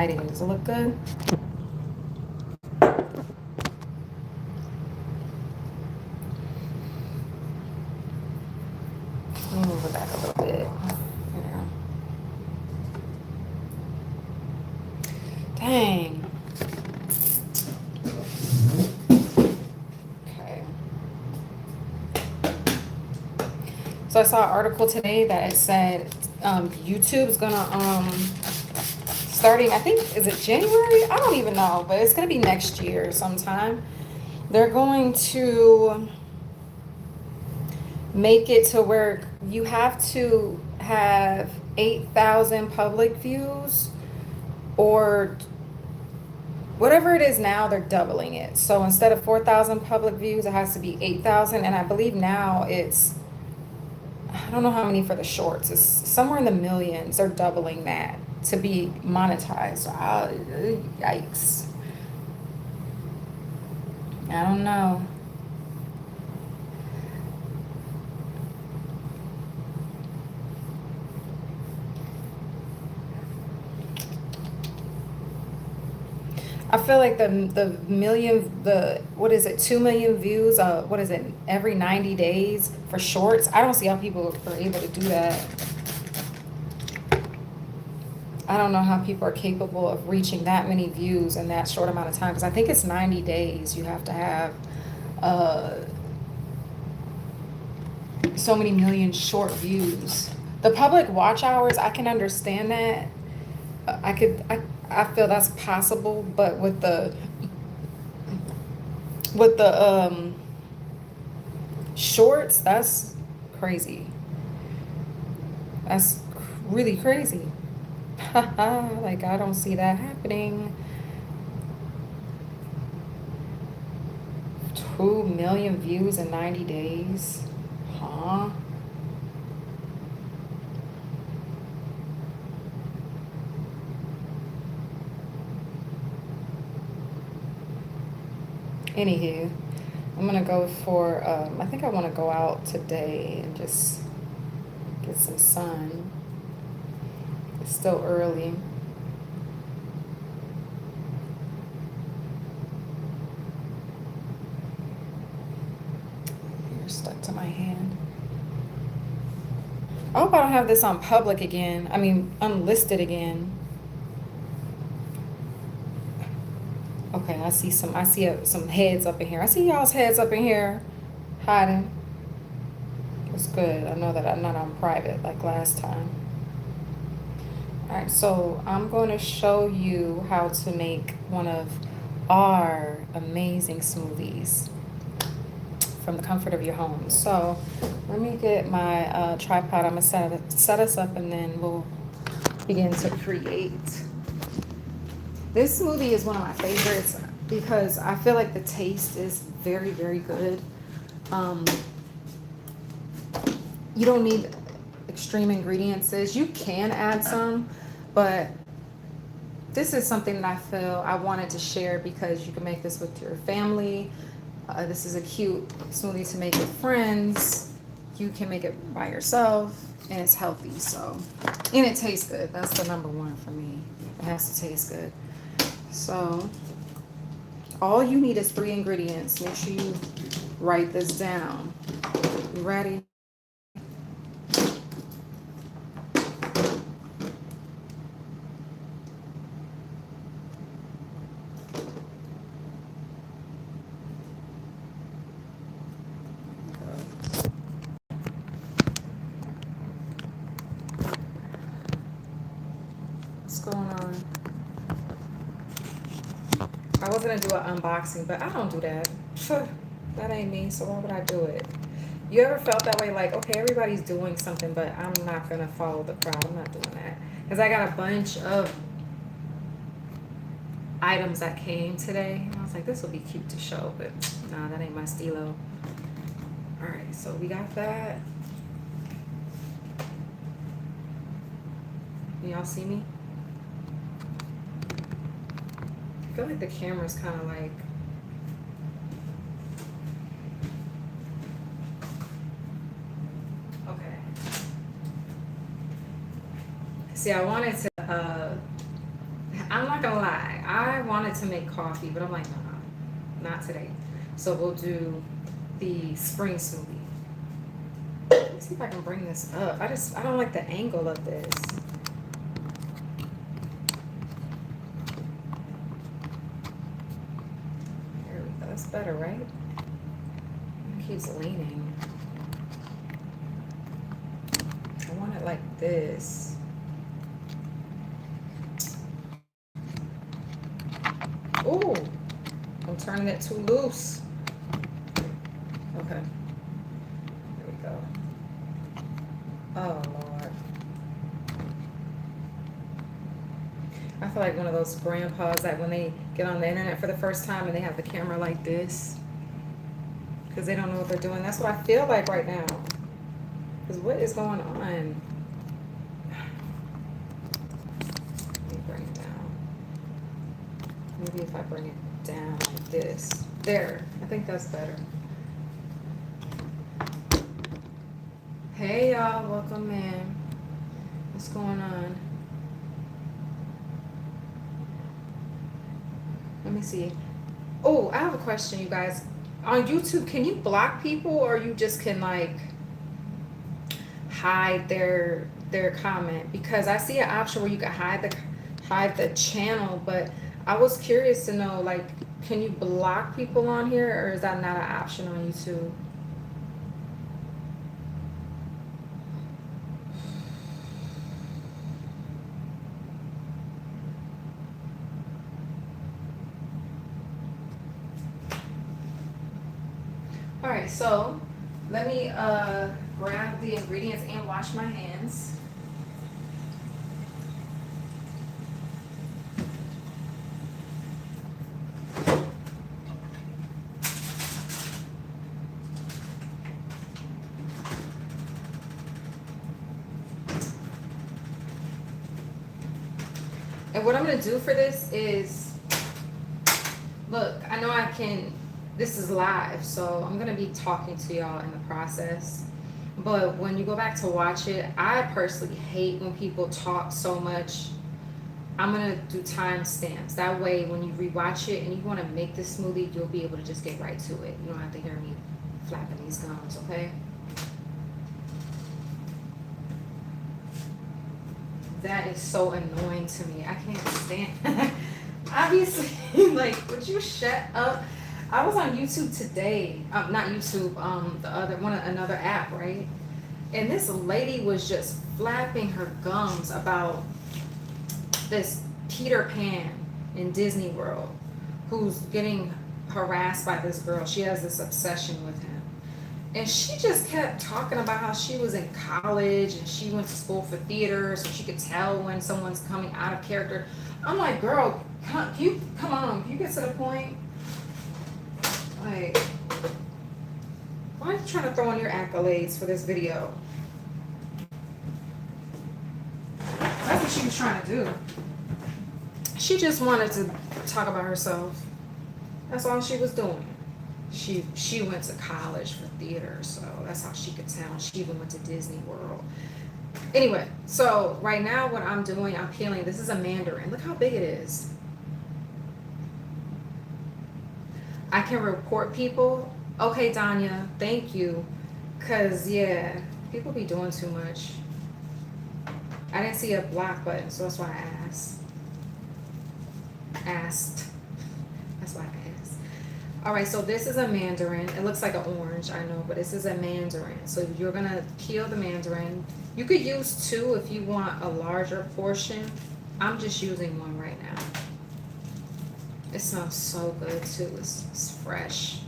lighting. Does it look good? Let me move it back a little bit. Yeah. Dang. Okay. So I saw an article today that it said YouTube's gonna starting, I think, is it January? I don't even know, but it's gonna be next year sometime. They're going to make it to where you have to have 8,000 public views, or whatever it is now, they're doubling it. So instead of 4,000 public views, it has to be 8,000. And I believe now it's, I don't know how many for the shorts. It's somewhere in the millions. They're doubling that to be monetized. Yikes. I don't know. I feel like the million, the what is it, 2 million views, what is it, every 90 days for shorts. I don't see how people are able to do that. I don't know how people are capable of reaching that many views in that short amount of time, because I think it's 90 days you have to have uh so many million short views. The public watch hours, I can understand that. I feel that's possible, but with the shorts, that's crazy. That's really crazy. Like, I don't see that happening. 2 million views in 90 days. Huh? Anywho, I'm gonna go for, I think I want to go out today and just get some sun. It's still early. You're stuck to my hand. I hope I don't have this on public again. I mean, unlisted again. Okay, I see some heads up in here. I see y'all's heads up in here hiding. It's good. I know that I'm not on private like last time. All right, so I'm going to show you how to make one of our amazing smoothies from the comfort of your home. So let me get my tripod. I'm gonna set us up, and then we'll begin to create. This smoothie is one of my favorites because I feel like the taste is very, very good. Um, you don't need extreme ingredients. You can add some, but this is something that I feel I wanted to share because you can make this with your family. This is a cute smoothie to make with friends. You can make it by yourself, and it's healthy. So, and it tastes good. That's the number one for me. It has to taste good. So, all you need is 3 ingredients. Make sure you write this down. You ready? What's going on? I was gonna do an unboxing, but I don't do that. That ain't me, so why would I do it? You ever felt that way? Like, okay, everybody's doing something, but I'm not gonna follow the crowd. I'm not doing that. Because I got a bunch of items that came today. And I was like, this will be cute to show, but nah, that ain't my stilo. Alright, so we got that. Can y'all see me? I feel like the camera's kind of like... Okay. See, I wanted to... I'm not gonna lie. I wanted to make coffee, but I'm like, nah, not today. So we'll do the spring smoothie. Let me see if I can bring this up. I don't like the angle of this. There we go. That's better, right? It keeps leaning. I want it like this. Ooh, I'm turning it too loose. Okay, there we go. Oh, Lord. I feel like one of those grandpas that when they get on the internet for the first time and they have the camera like this because they don't know what they're doing. That's what I feel like right now. Because what is going on? Let me bring it down. Maybe if I bring it down like this. There. I think that's better. Hey, y'all. Welcome in. What's going on? Let me see. Oh, I have a question, you guys. On YouTube, can you block people or you just can like hide their comment? Because I see an option where you can hide the channel, but I was curious to know, like, can you block people on here or is that not an option on YouTube? All right, so let me grab the ingredients and wash my hands. And what I'm gonna do for this is, look, I know I can, this is live, so I'm gonna be talking to y'all in the process. But when you go back to watch it, I personally hate when people talk so much. I'm gonna do timestamps. That way, when you rewatch it and you wanna make this smoothie, you'll be able to just get right to it. You don't have to hear me flapping these gums, okay? That is so annoying to me. I can't stand. Obviously, like, would you shut up? I was on YouTube today. Not YouTube. The other one, another app, right? And this lady was just flapping her gums about this Peter Pan in Disney World, who's getting harassed by this girl. She has this obsession with him. And she just kept talking about how she was in college and she went to school for theater, so she could tell when someone's coming out of character. I'm like, girl, come on, can you get to the point? Like, why are you trying to throw in your accolades for this video? That's what she was trying to do. She just wanted to talk about herself. That's all she was doing. She went to college for theater, so that's how she could tell. She even went to Disney World. Anyway, so right now what I'm doing, I'm peeling. This is a mandarin. Look how big it is. I can report people. Okay, Danya, thank you. Because, yeah, people be doing too much. I didn't see a block button, so that's why I asked. That's why I asked. All right, so this is a mandarin. It looks like an orange, I know, but this is a mandarin. So you're going to peel the mandarin. You could use 2 if you want a larger portion. I'm just using 1 right now. It smells so good, too. It's fresh.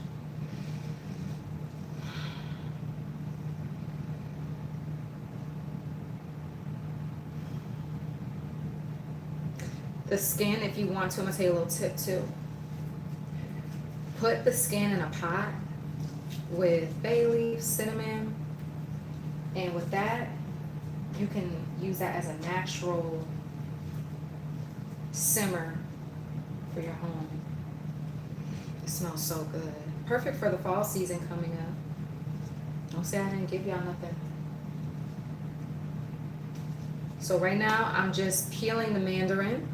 The skin, if you want to, I'm going to tell you a little tip, too. Put the skin in a pot with bay leaf, cinnamon, and with that, you can use that as a natural simmer for your home. It smells so good. Perfect for the fall season coming up. Don't say I didn't give y'all nothing. So right now, I'm just peeling the mandarin.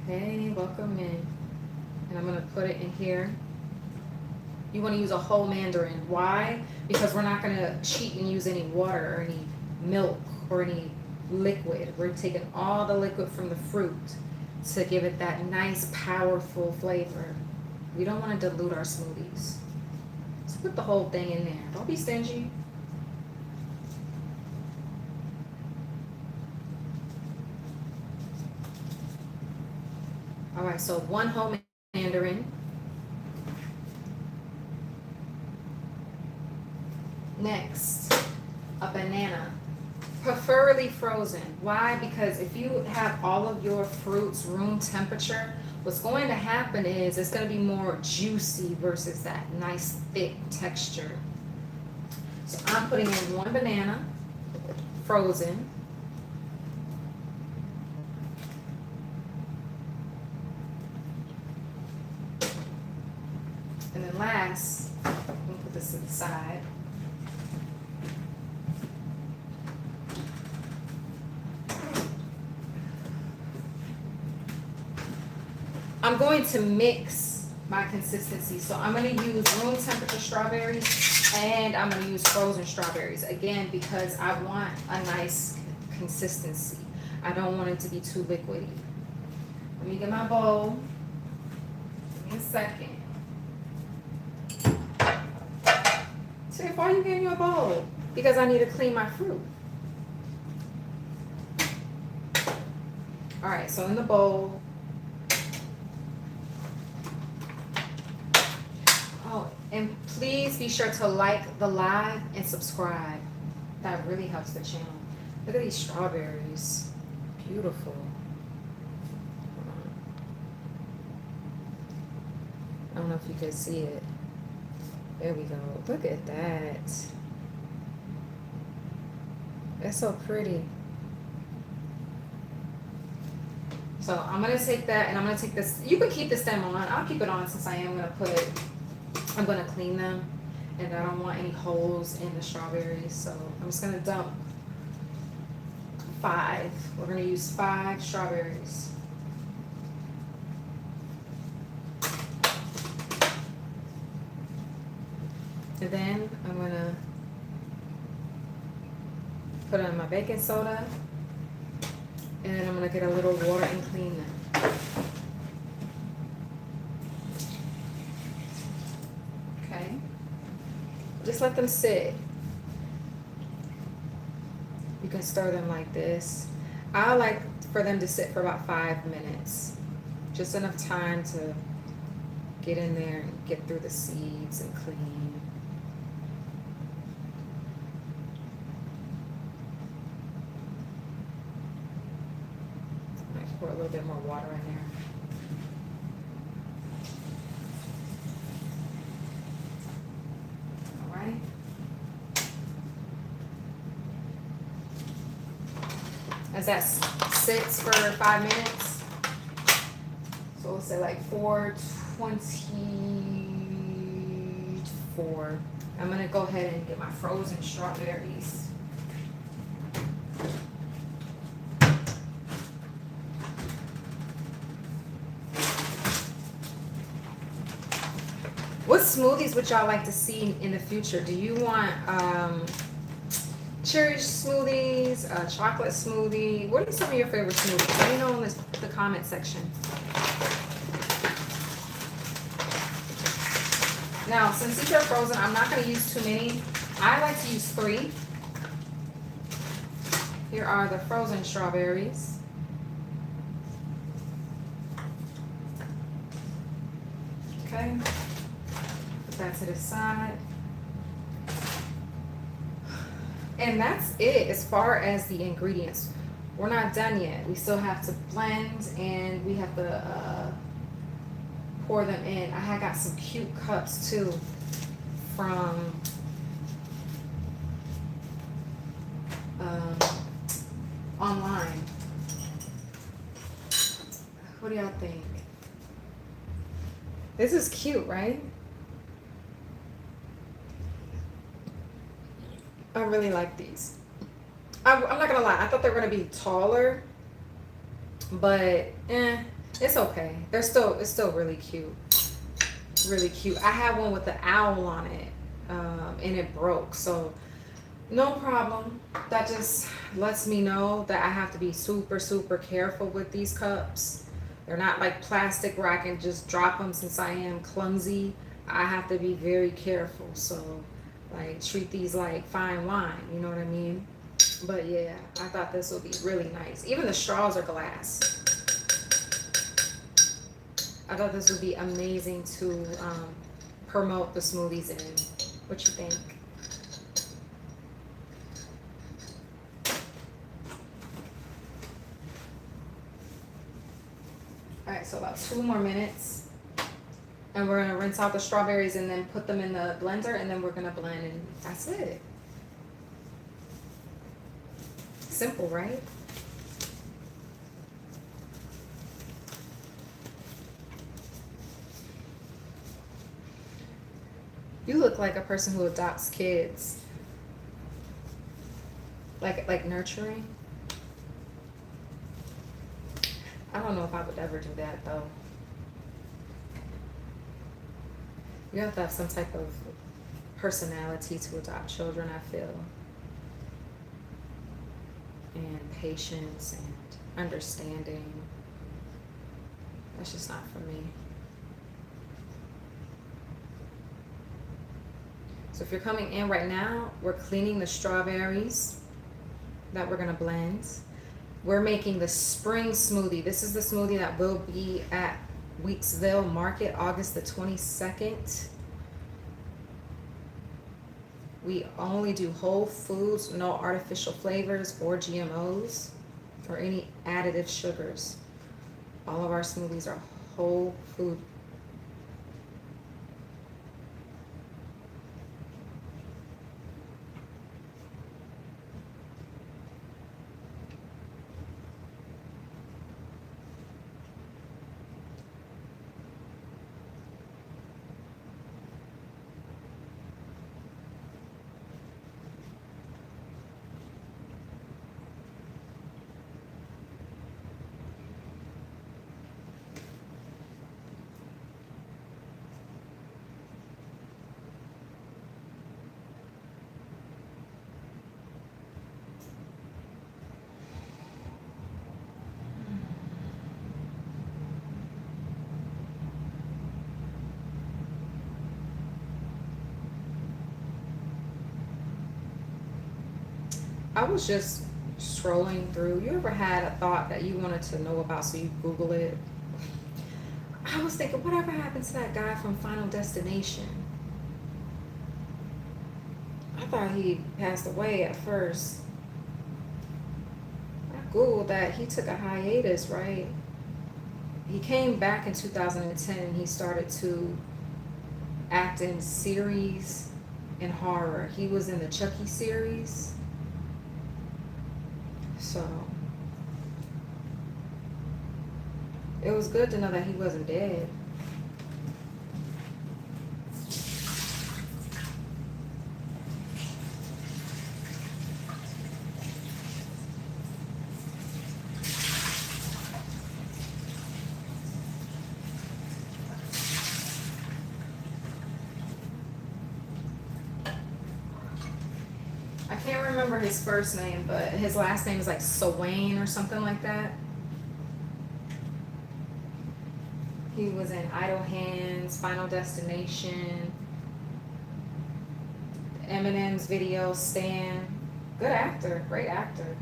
Hey, welcome in. And I'm going to put it in here. You want to use a whole mandarin. Why? Because we're not going to cheat and use any water or any milk or any liquid. We're taking all the liquid from the fruit to give it that nice, powerful flavor. We don't want to dilute our smoothies. So put the whole thing in there. Don't be stingy. All right, so one whole mandarin. Next, a banana, preferably frozen. Why? Because if you have all of your fruits room temperature, what's going to happen is it's going to be more juicy versus that nice thick texture. So I'm putting in one banana, frozen. And then last, I'm going to put this to the side. I'm going to mix my consistency. So I'm going to use room temperature strawberries and I'm going to use frozen strawberries. Again, because I want a nice consistency. I don't want it to be too liquidy. Let me get my bowl. Give me a second. Tiff, why are you getting your bowl? Because I need to clean my fruit. All right, so in the bowl. Oh, and please be sure to like the live and subscribe. That really helps the channel. Look at these strawberries. Beautiful. I don't know if you can see it. There we go. Look at that. That's so pretty. So I'm going to take that and I'm going to take this. You can keep the stem on. I'll keep it on since I am going to I'm going to clean them. And I don't want any holes in the strawberries. So I'm just going to dump 5. We're going to use 5 strawberries. And then I'm going to put on my baking soda. And then I'm going to get a little water and clean them. Okay. Just let them sit. You can stir them like this. I like for them to sit for about 5 minutes. Just enough time to get in there and get through the seeds and clean. Pour a little bit more water in there. All right. As that sits for 5 minutes, so we'll say like 4:24. I'm gonna go ahead and get my frozen strawberries. What smoothies would y'all like to see in the future? Do you want cherry smoothies, chocolate smoothie? What are some of your favorite smoothies? Let me know in the comment section. Now, since these are frozen, I'm not going to use too many. I like to use 3. Here are the frozen strawberries. Okay. Put that to the side. And that's it as far as the ingredients. We're not done yet. We still have to blend and we have to pour them in. I had got some cute cups too from online. What do y'all think? This is cute, right? I really like these. I'm not gonna lie, I thought they were gonna be taller, but it's It's okay. It's still really cute. Really cute. I had one with the owl on it, and it broke. So no problem. That just lets me know that I have to be super, super careful with these cups. They're not like plastic where I can just drop them since I am clumsy. I have to be very careful. So, like, treat these like fine wine. You know what I mean? But yeah, I thought this would be really nice. Even the straws are glass. I thought this would be amazing to promote the smoothies in. What you think? All right, so about 2 more minutes, and we're gonna rinse out the strawberries and then put them in the blender, and then we're gonna blend, and that's it. Simple, right? You look like a person who adopts kids, like nurturing. I don't know if I would ever do that though. You have to have some type of personality to adopt children, I feel, and patience and understanding. That's just not for me. So if you're coming in right now, we're cleaning the strawberries that we're gonna blend. We're making the spring smoothie. This is the smoothie that will be at Weeksville Market August the 22nd. We only do whole foods, no artificial flavors or GMOs or any additive sugars. All of our smoothies are whole food. I was just scrolling through. You ever had a thought that you wanted to know about, so you Google it? I was thinking, whatever happened to that guy from Final Destination? I thought he passed away at first. I Googled that. He took a hiatus, right? He came back in 2010 and he started to act in series and horror. He was in the Chucky series. So it was good to know that he wasn't dead. I can't remember his first name, but his last name is like Swain or something like that. He was in Idle Hands, Final Destination, Eminem's video, Stan. Good actor, great actor.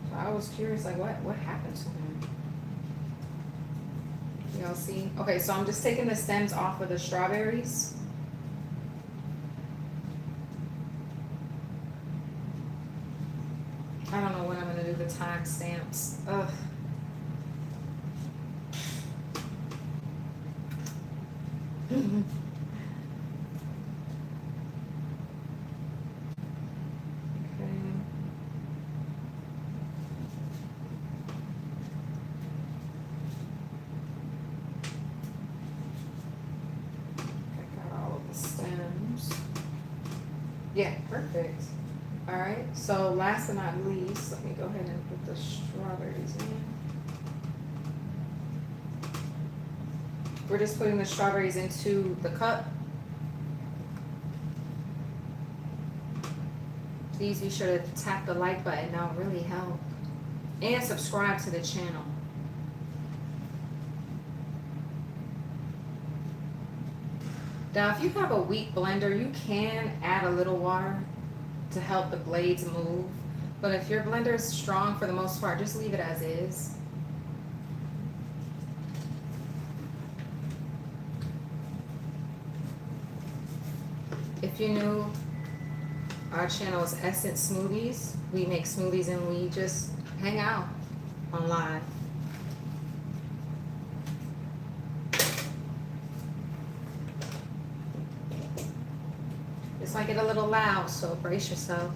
So I was curious, like, what happened to him? Y'all see? Okay, so I'm just taking the stems off of the strawberries. I don't know when I'm gonna do the time stamps. Ugh. Yeah, perfect. All right, so last but not least, let me go ahead and put the strawberries in. We're just putting the strawberries into the cup. Please be sure to tap the like button. That'll really help. And subscribe to the channel. Now, if you have a weak blender, you can add a little water to help the blades move. But if your blender is strong for the most part, just leave it as is. If you're new, our channel is Essence Smoothies. We make smoothies and we just hang out on live. This might get a little loud, so brace yourself.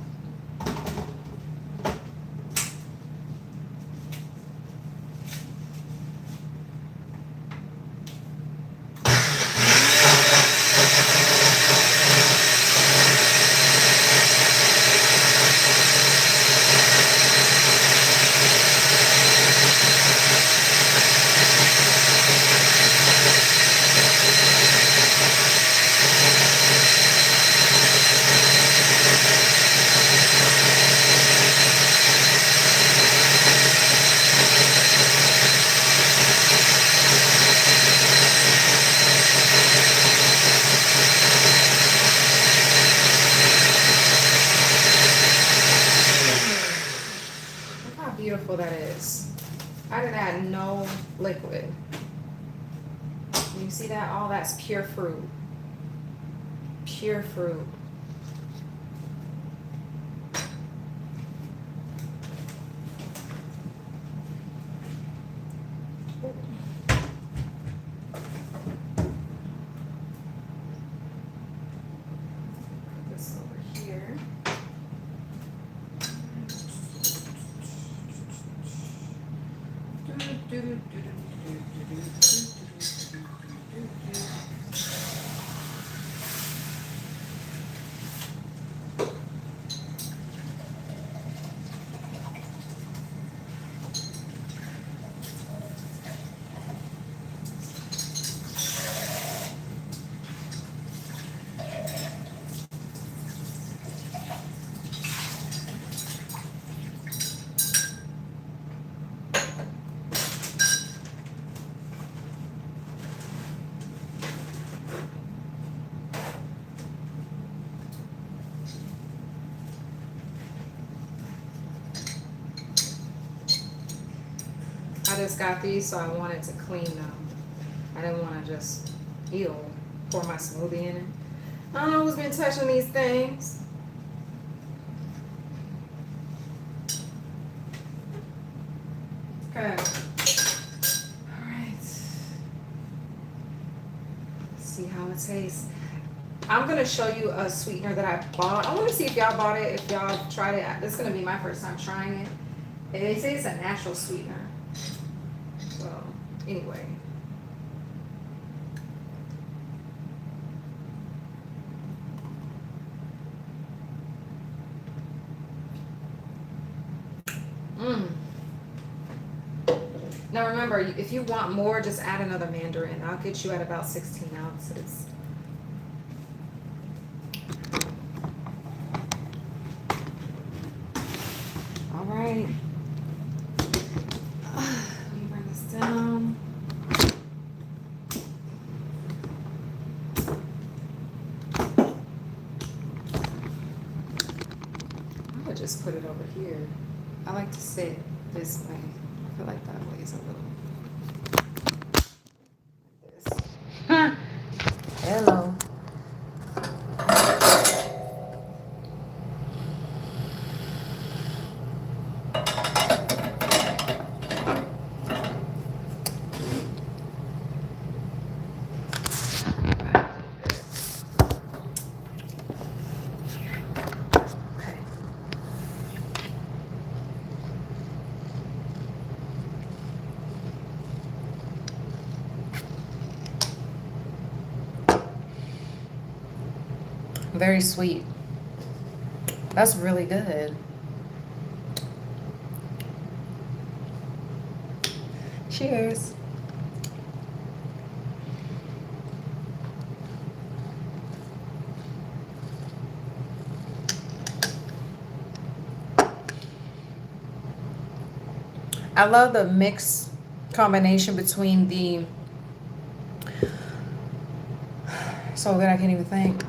Beautiful that is. I didn't add no liquid. You see that? All that's pure fruit. Pure fruit. Put this over here. I just got these, so I wanted to clean them. I didn't want to just, pour my smoothie in it. I don't know who's been touching these things. Okay. All right. Let's see how it tastes. I'm going to show you a sweetener that I bought. I want to see if y'all bought it, if y'all tried it. This is going to be my first time trying it. And they say it's a natural sweetener. So, anyway. Now remember, if you want more, just add another mandarin. I'll get you at about 16 ounces. All right. Let me bring this down. I would just put it over here. I like to sit this way. I feel like that way is a little like this. Huh. Hello. Very sweet. That's really good. Cheers. I love the mix combination between the, so good I can't even think.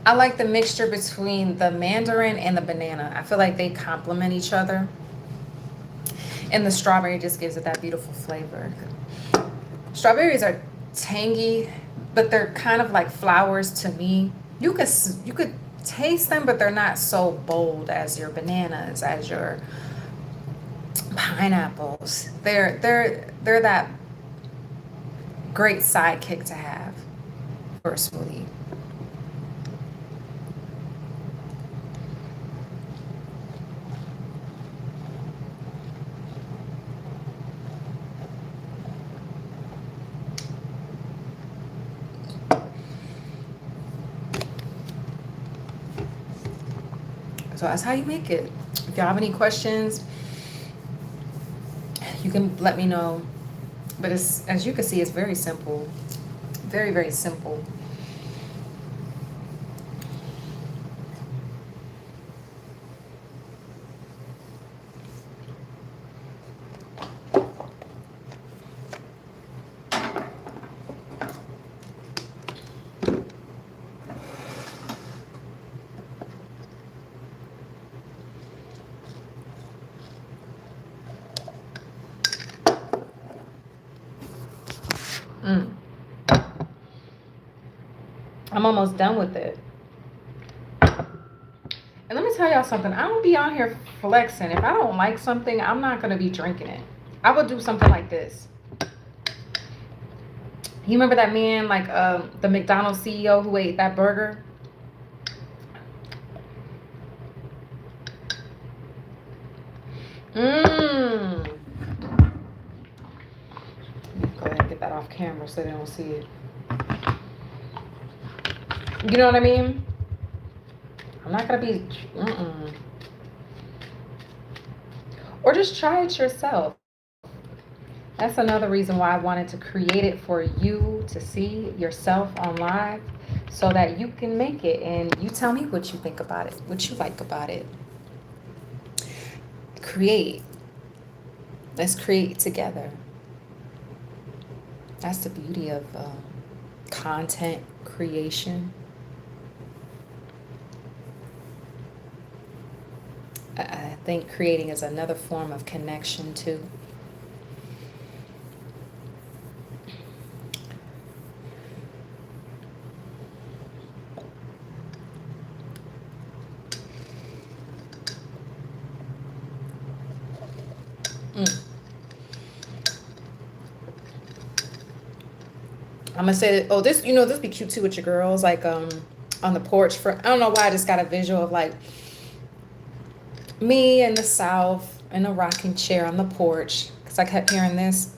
I like the mixture between the mandarin and the banana. I feel like they complement each other. And the strawberry just gives it that beautiful flavor. Strawberries are tangy, but they're kind of like flowers to me. You could taste them, but they're not so bold as your bananas, as your pineapples. They're that great sidekick to have for a smoothie. So that's how you make it. If y'all have any questions, you can let me know. But it's, as you can see, it's very simple. Very, very simple. Mm. I'm almost done with it. And let me tell y'all something. I don't be out here flexing. If I don't like something, I'm not going to be drinking it. I would do something like this. You remember that man, like the McDonald's CEO who ate that burger? Mmm. Go ahead and get that off camera so they don't see it. You know what I mean? I'm not going to be... Or just try it yourself. That's another reason why I wanted to create it for you to see yourself on live so that you can make it and you tell me what you think about it, what you like about it. Create. Let's create together. That's the beauty of content creation. I think creating is another form of connection too. I'm gonna say, oh, this, this be cute too with your girls, like on the porch. For I don't know why I just got a visual of like me in the South in a rocking chair on the porch, because I kept hearing this,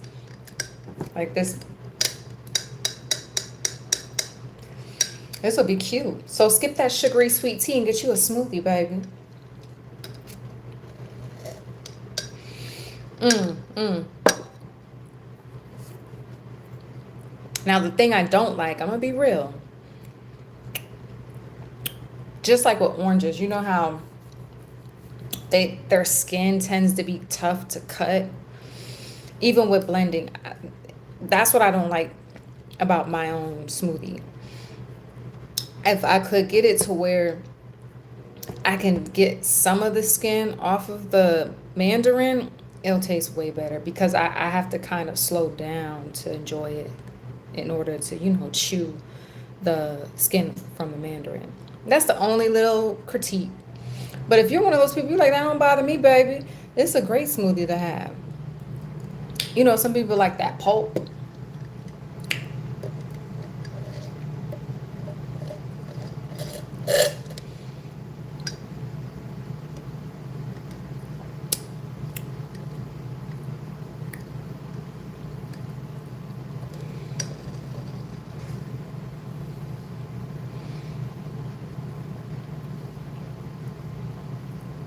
like this. This would be cute. So skip that sugary sweet tea and get you a smoothie, baby. Now, the thing I don't like, I'm going to be real. Just like with oranges, you know how their skin tends to be tough to cut? Even with blending. That's what I don't like about my own smoothie. If I could get it to where I can get some of the skin off of the mandarin, it'll taste way better, because I have to kind of slow down to enjoy it in order to, chew the skin from the mandarin. That's the only little critique. But if you're one of those people, you're like, that don't bother me, baby. It's a great smoothie to have. Some people like that pulp.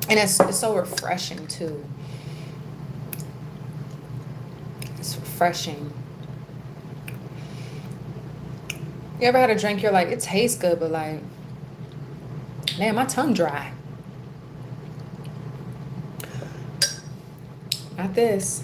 And it's so refreshing too. It's refreshing. You ever had a drink, you're like, it tastes good, but like, man, my tongue dry. Not this.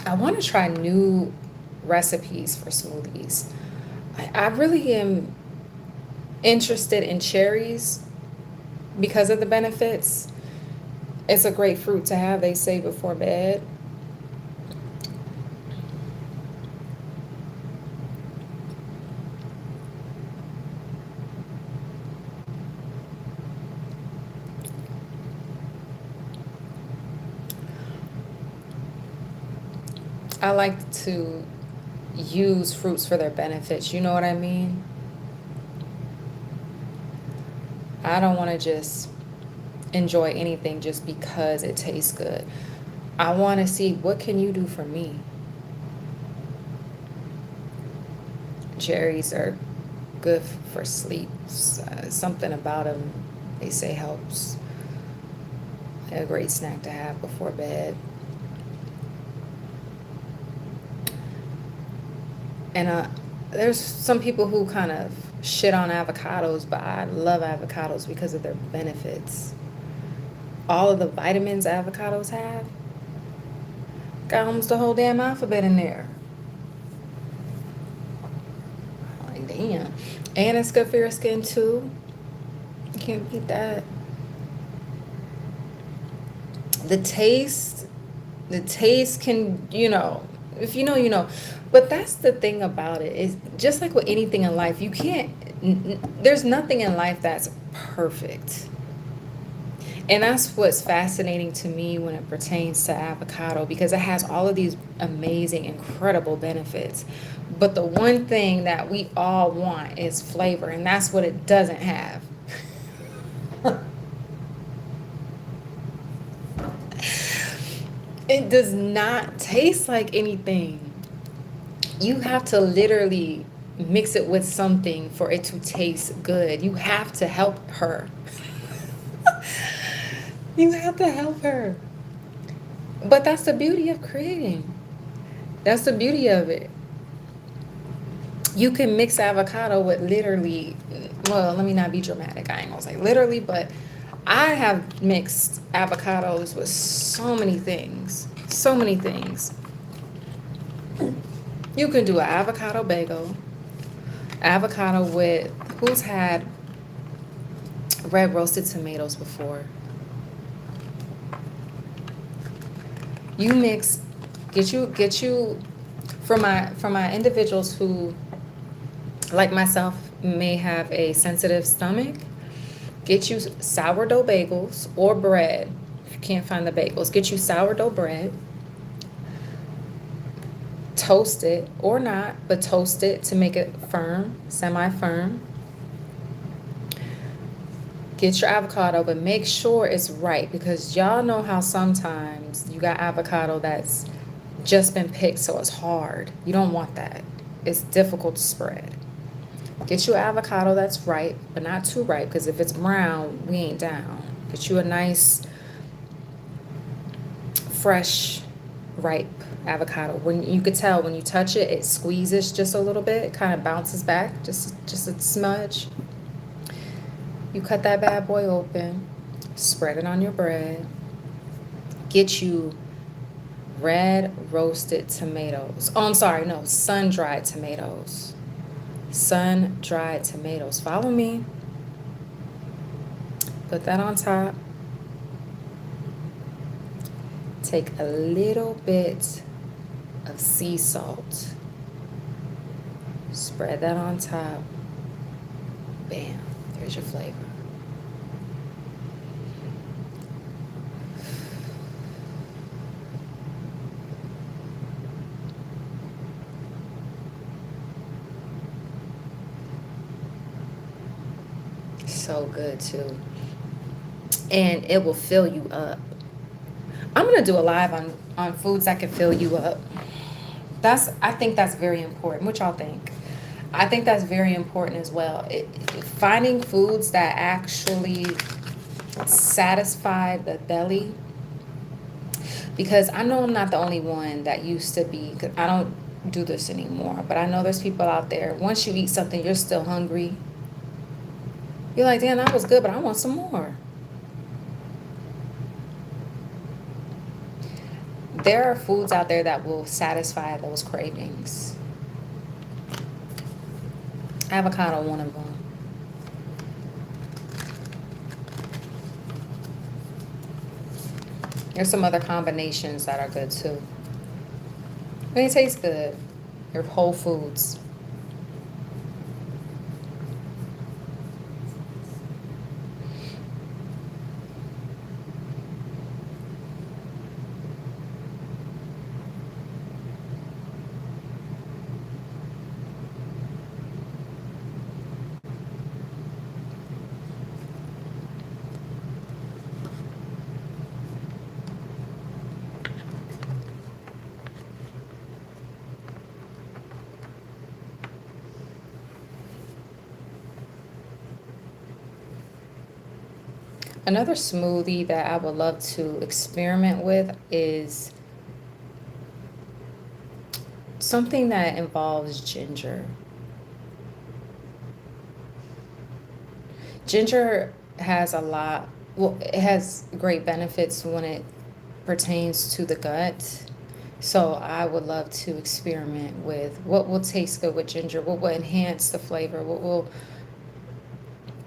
I want to try new recipes for smoothies. I really am interested in cherries because of the benefits. It's a great fruit to have, they say, before bed. I like to use fruits for their benefits. You know what I mean? I don't want to just enjoy anything just because it tastes good. I want to see what can you do for me. Cherries are good for sleep. Something about them, they say, helps. A great snack to have before bed. And there's some people who kind of shit on avocados, but I love avocados because of their benefits. All of the vitamins avocados have, got almost the whole damn alphabet in there. Like, damn. And it's good for your skin too. You can't beat that. The taste can, if you know, you know. But that's the thing about it, is just like with anything in life, you can't, there's nothing in life that's perfect. And that's what's fascinating to me when it pertains to avocado, because it has all of these amazing, incredible benefits. But the one thing that we all want is flavor, and that's what it doesn't have. It does not taste like anything. You have to literally mix it with something for it to taste good. You have to help her. You have to help her. But that's the beauty of creating. That's the beauty of it. You can mix avocado with literally, well, let me not be dramatic. I ain't gonna say literally, but I have mixed avocados with so many things. So many things. You can do an avocado bagel, avocado with, who's had red roasted tomatoes before? You mix, get you, for my individuals who, like myself, may have a sensitive stomach, get you sourdough bagels or bread. If you can't find the bagels, get you sourdough bread. Toast it or not, but toast it to make it firm, semi-firm. Get your avocado, but make sure it's right, because y'all know how sometimes you got avocado that's just been picked, so it's hard. You don't want that. It's difficult to spread. Get you avocado that's ripe, but not too ripe, because if it's brown, we ain't down. Get you a nice, fresh, ripe avocado. When you could tell when you touch it, it squeezes just a little bit. It kind of bounces back, just a smudge. You cut that bad boy open, spread it on your bread. Get you red roasted tomatoes. Oh, I'm sorry, no, sun-dried tomatoes. Sun-dried tomatoes. Follow me. Put that on top. Take a little bit of sea salt. Spread that on top. Bam. There's your flavor. so good too. And it will fill you up. I'm gonna do a live on foods that can fill you up. I think that's very important. What y'all think? I think that's very important as well. Finding foods that actually satisfy the belly, because I know I'm not the only one that used to be. 'Cause I don't do this anymore, but I know there's people out there. Once you eat something, you're still hungry. You're like, damn, that was good, but I want some more. There are foods out there that will satisfy those cravings. Avocado, one of them. There's some other combinations that are good too. They taste good. They're whole foods. Another smoothie that I would love to experiment with is something that involves ginger. Ginger has a lot, well, it has great benefits when it pertains to the gut. So I would love to experiment with what will taste good with ginger, what will enhance the flavor, what will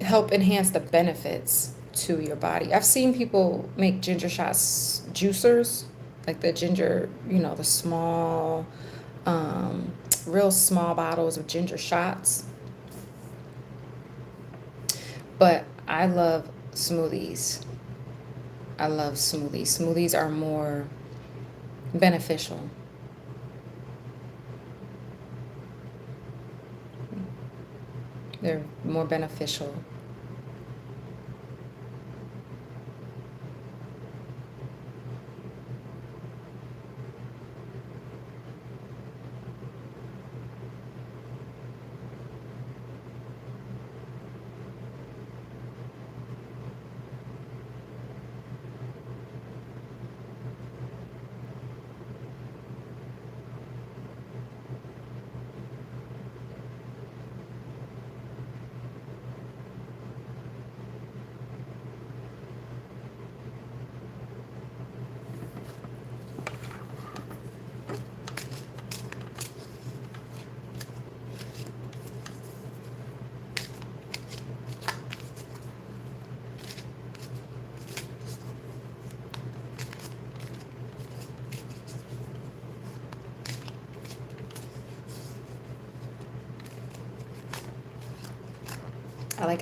help enhance the benefits to your body. I've seen people make ginger shots juicers, like the ginger, the small, um, real small bottles of ginger shots. But I love smoothies. I love smoothies. Smoothies are more beneficial. They're more beneficial.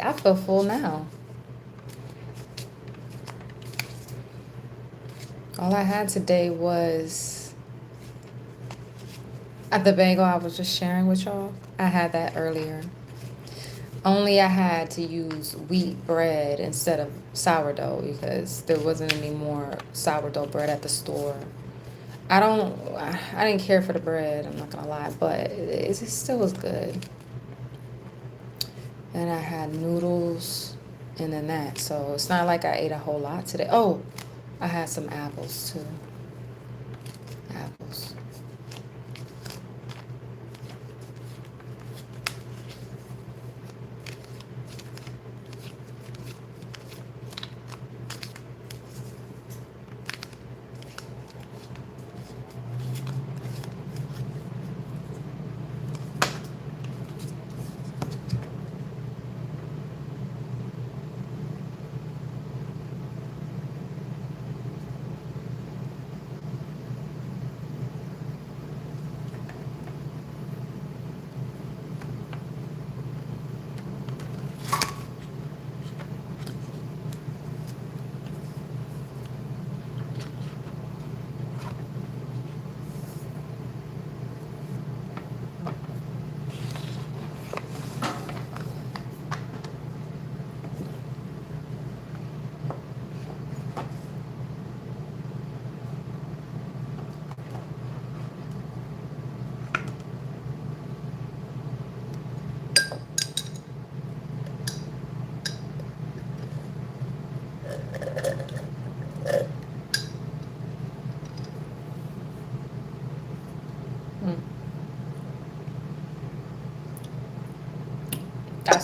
I feel full now. All I had today was the bagel I was just sharing with y'all. I had that earlier. Only I had to use wheat bread instead of sourdough because there wasn't any more sourdough bread at the store. I didn't care for the bread, I'm not gonna lie, but it still was good. And I had noodles and then that. So it's not like I ate a whole lot today. Oh, I had some apples too. Apples.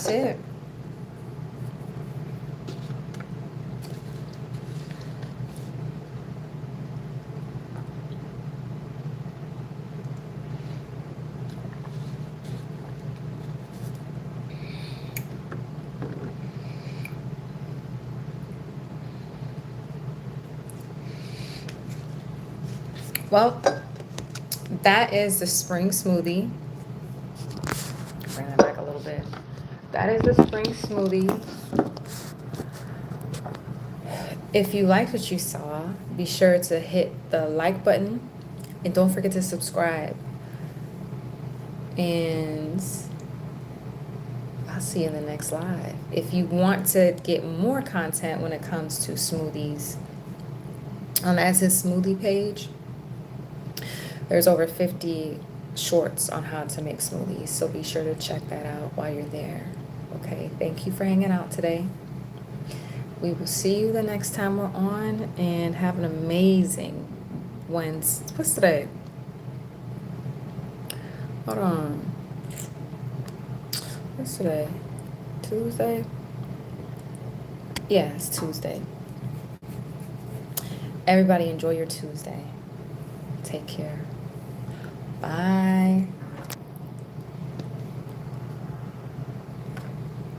that's it. Well, that is the spring smoothie. Bring that back a little bit. That is the spring smoothie. If you liked what you saw, be sure to hit the like button and don't forget to subscribe. And I'll see you in the next live. If you want to get more content when it comes to smoothies, on As His Smoothie page, there's over 50 shorts on how to make smoothies. So be sure to check that out while you're there. Okay, thank you for hanging out today. We will see you the next time we're on, and have an amazing Wednesday. What's today? Hold on. What's today? Tuesday? Yeah, it's Tuesday. Everybody enjoy your Tuesday. Take care. Bye.